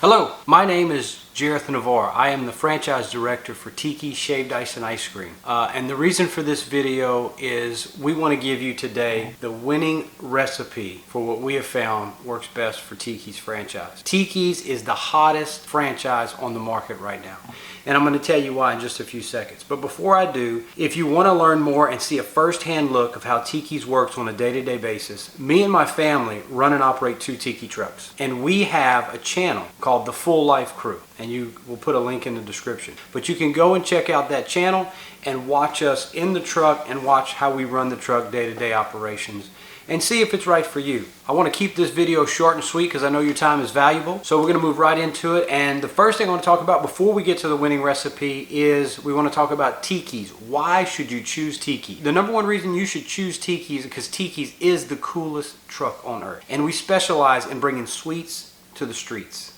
Hello, my name is Jareth Navarre. I am the franchise director for Tikiz Shaved Ice and Ice Cream. And the reason for this video is we want to give you today the winning recipe for what we have found works best for Tikiz franchise. Tikiz is the hottest franchise on the market right now. And I'm going to tell you why in just a few seconds. But before I do, if you want to learn more and see a first-hand look of how Tikiz works on a day-to-day basis, me and my family run and operate 2 Tiki trucks. And we have a channel called The Full Life Crew. And you will put a link in the description. But you can go and check out that channel and watch us in the truck and watch how we run the truck day-to-day operations and see if it's right for you. I want to keep this video short and sweet because I know your time is valuable. So we're going to move right into it. And the first thing I want to talk about before we get to the winning recipe is we want to talk about Tikiz. Why should you choose Tikiz? The number one reason you should choose Tikiz is because Tikiz is the coolest truck on earth. And we specialize in bringing sweets to the streets.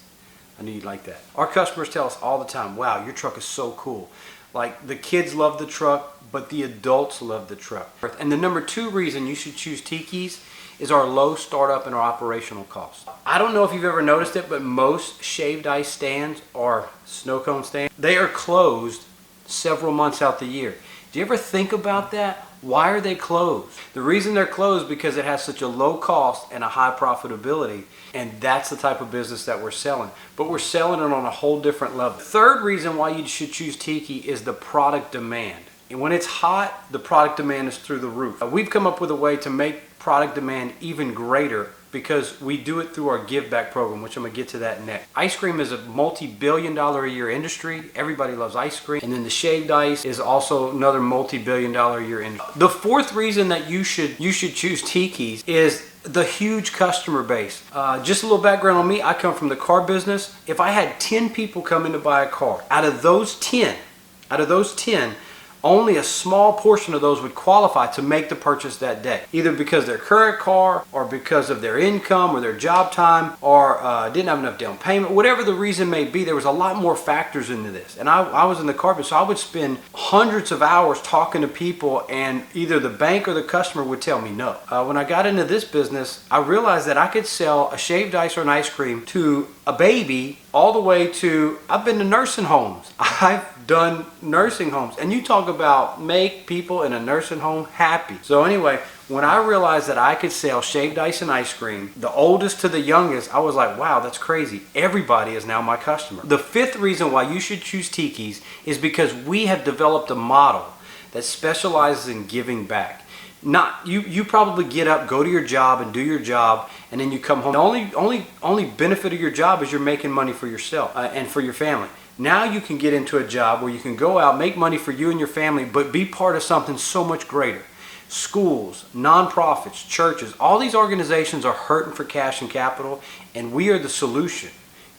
I knew you'd like that. Our customers tell us all the time, wow, your truck is so cool. Like, the kids love the truck, but the adults love the truck. And the number 2 reason you should choose Tikiz is our low startup and our operational costs. I don't know if you've ever noticed it, but most shaved ice stands or snow cone stands, they are closed several months out the year. Do you ever think about that? Why are they closed? The reason they're closed because it has such a low cost and a high profitability, and that's the type of business that we're selling. But we're selling it on a whole different level. The third reason why you should choose Tikiz is the product demand. And when it's hot, the product demand is through the roof. We've come up with a way to make product demand even greater because we do it through our give back program, which I'm gonna get to that next. Ice cream is a multi-billion-dollar a year industry. Everybody loves ice cream. And then the shaved ice is also another multi-billion-dollar a year industry. The fourth reason that you should choose Tikiz is the huge customer base. Just a little background on me. I come from the car business. If I had 10 people come in to buy a car, out of those 10, only a small portion of those would qualify to make the purchase that day. Either because their current car or because of their income or their job time or didn't have enough down payment. Whatever the reason may be, there was a lot more factors into this. And I was in the car business, so I would spend hundreds of hours talking to people and either the bank or the customer would tell me no. When I got into this business, I realized that I could sell a shaved ice or an ice cream to a baby all the way to, I've been to nursing homes. I've done nursing homes, and you talk about make people in a nursing home happy. So anyway, when I realized that I could sell shaved ice and ice cream, the oldest to the youngest, I was like, wow, that's crazy. Everybody is now my customer. The fifth reason why you should choose Tikiz is because we have developed a model that specializes in giving back. Not you probably get up, go to your job and do your job, and then you come home. The only benefit of your job is you're making money for yourself and for your family. Now you can get into a job where you can go out, make money for you and your family, but be part of something so much greater. Schools, nonprofits, churches, all these organizations are hurting for cash and capital, and we are the solution.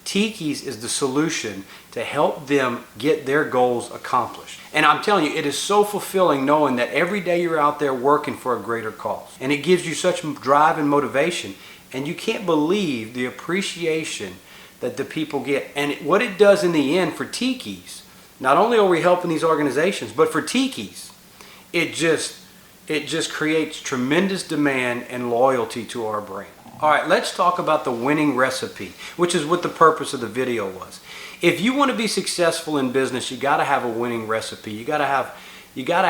Tikiz is the solution to help them get their goals accomplished. And I'm telling you, it is so fulfilling knowing that every day you're out there working for a greater cause. And it gives you such drive and motivation. And you can't believe the appreciation that the people get. And what it does in the end for Tikiz, not only are we helping these organizations, but for Tikiz, it just creates tremendous demand and loyalty to our brand. All right, let's talk about the winning recipe, which is what the purpose of the video was. If you want to be successful in business, you got to have a winning recipe. You got to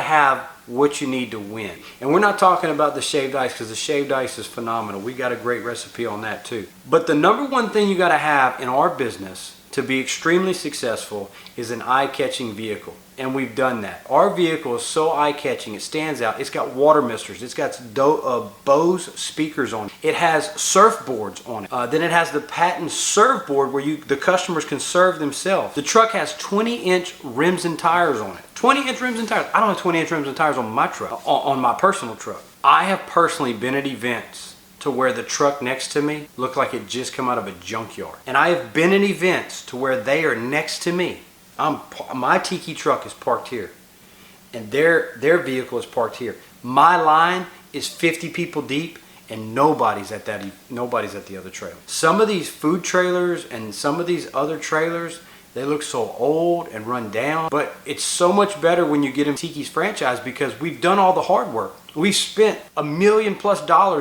have what you need to win. And we're not talking about the shaved ice because the shaved ice is phenomenal. We got a great recipe on that too. But the number one thing you got to have in our business to be extremely successful is an eye-catching vehicle. And we've done that. Our vehicle is so eye-catching, it stands out. It's got water misters. It's got Bose speakers on it. It has surfboards on it. Then it has the patent surfboard where the customers can serve themselves. The truck has 20-inch rims and tires on it. 20-inch rims and tires. I don't have 20-inch rims and tires on my truck, on my personal truck. I have personally been at events to where the truck next to me looked like it just come out of a junkyard. And I have been in events to where they are next to me. My Tiki truck is parked here, and their vehicle is parked here. My line is 50 people deep, and nobody's at the other trailer. Some of these food trailers and some of these other trailers, They look so old and run down, but it's so much better when you get them Tikiz franchise because we've done all the hard work. We spent $1 million+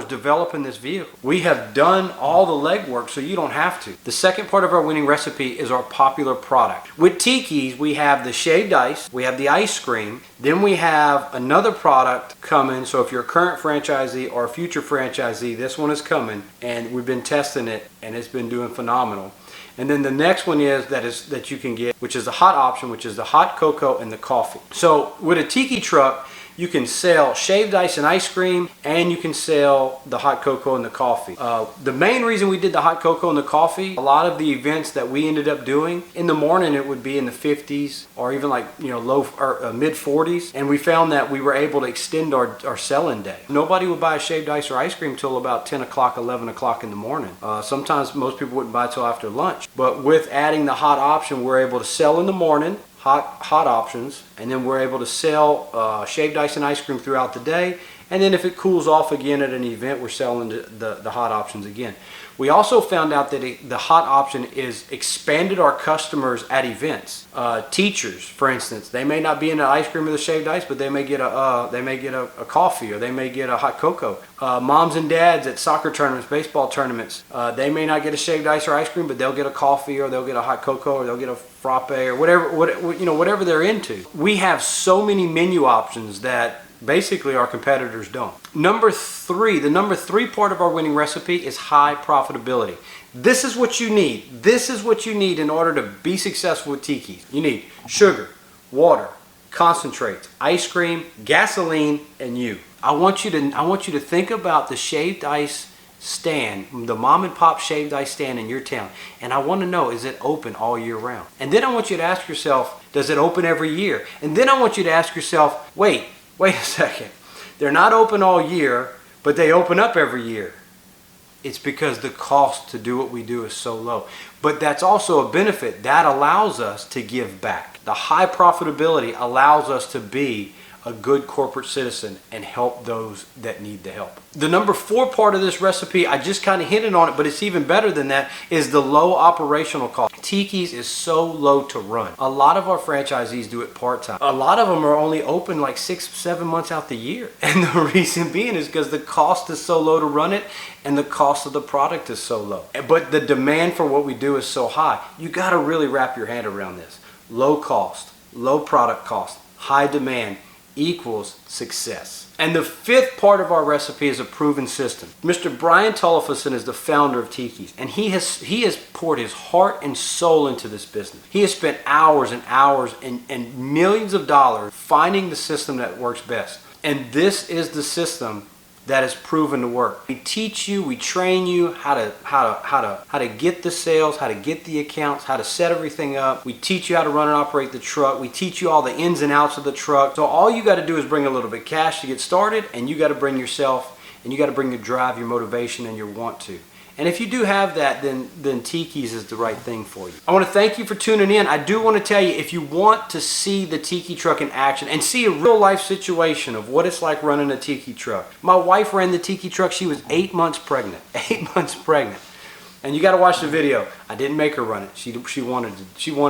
developing this vehicle. We have done all the legwork so you don't have to. The second part of our winning recipe is our popular product. With Tikiz, we have the shaved ice, we have the ice cream, then we have another product coming. So if you're a current franchisee or a future franchisee, this one is coming and we've been testing it and it's been doing phenomenal. And then the next one is that you can get, which is the hot option, which is the hot cocoa and the coffee. So with a tiki truck, you can sell shaved ice and ice cream, and you can sell the hot cocoa and the coffee. The main reason we did the hot cocoa and the coffee, a lot of the events that we ended up doing, in the morning it would be in the 50s or even like, low or mid 40s. And we found that we were able to extend our selling day. Nobody would buy a shaved ice or ice cream till about 10 o'clock, 11 o'clock in the morning. Sometimes most people wouldn't buy till after lunch. But with adding the hot option, we're able to sell in the morning, hot options, and then we're able to sell shaved ice and ice cream throughout the day. And then if it cools off again at an event, we're selling the hot options again. We also found out that the hot option is expanded our customers at events. Teachers, for instance, they may not be in the ice cream or the shaved ice, but they may get a coffee, or they may get a hot cocoa. Moms and dads at soccer tournaments, baseball tournaments, they may not get a shaved ice or ice cream, but they'll get a coffee, or they'll get a hot cocoa, or they'll get a frappe, or whatever they're into. We have so many menu options that basically our competitors don't. The number three part of our winning recipe is high profitability. This is what you need. This is what you need in order to be successful with Tikiz. You need sugar, water, concentrates, ice cream, gasoline, and you. I want you to think about the shaved ice stand, the mom and pop shaved ice stand in your town, and I want to know, is it open all year round? And then I want you to ask yourself, does it open every year? And then I want you to ask yourself, wait a second, they're not open all year, but they open up every year. It's because the cost to do what we do is so low. But that's also a benefit. That allows us to give back. The high profitability allows us to be a good corporate citizen and help those that need the help. The number 4 part of this recipe, I just kind of hinted on it, but it's even better than that, is the low operational cost. Tikiz is so low to run. A lot of our franchisees do it part-time. A lot of them are only open like 6-7 months out the year. And the reason being is because the cost is so low to run it and the cost of the product is so low. But the demand for what we do is so high. You got to really wrap your hand around this. Low cost, low product cost, high demand equals success. And the 5th part of our recipe is a proven system. Mr. Brian Tullifson is the founder of Tikiz, and he has poured his heart and soul into this business. He has spent hours and hours and millions of dollars finding the system that works best. And this is the system that is proven to work. We teach you, we train you how to get the sales, how to get the accounts, how to set everything up. We teach you how to run and operate the truck. We teach you all the ins and outs of the truck. So all you got to do is bring a little bit of cash to get started, and you got to bring yourself, and you got to bring your drive, your motivation, and your want to. And if you do have that, then Tikiz is the right thing for you. I want to thank you for tuning in. I do want to tell you, if you want to see the Tiki truck in action and see a real life situation of what it's like running a Tiki truck. My wife ran the Tiki truck. She was 8 months pregnant. 8 months pregnant. And you got to watch the video. I didn't make her run it. She wanted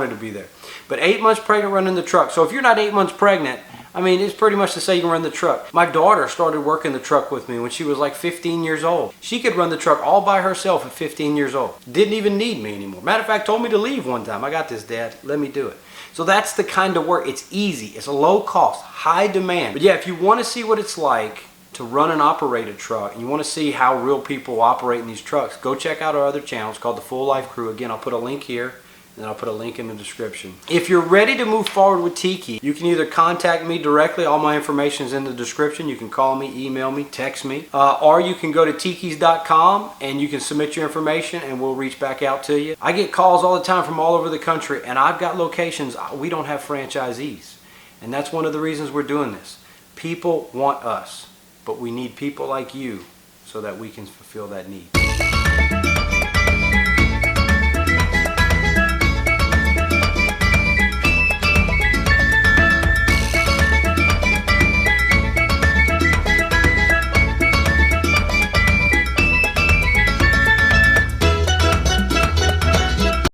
to be there. But 8 months pregnant running the truck. So if you're not 8 months pregnant, I mean, it's pretty much to say you can run the truck. My daughter started working the truck with me when she was like 15 years old. She could run the truck all by herself at 15 years old. Didn't even need me anymore. Matter of fact, told me to leave one time. I got this, Dad. Let me do it. So that's the kind of work. It's easy. It's a low cost, high demand. But yeah, if you want to see what it's like to run and operate a truck, and you want to see how real people operate in these trucks, go check out our other channels called The Full Life Crew. Again, I'll put a link here. And I'll put a link in the description. If you're ready to move forward with Tiki, you can either contact me directly. All my information is in the description. You can call me, email me, text me. Or you can go to tikiz.com and you can submit your information and we'll reach back out to you. I get calls all the time from all over the country, and I've got locations. We don't have franchisees. And that's one of the reasons we're doing this. People want us, but we need people like you so that we can fulfill that need.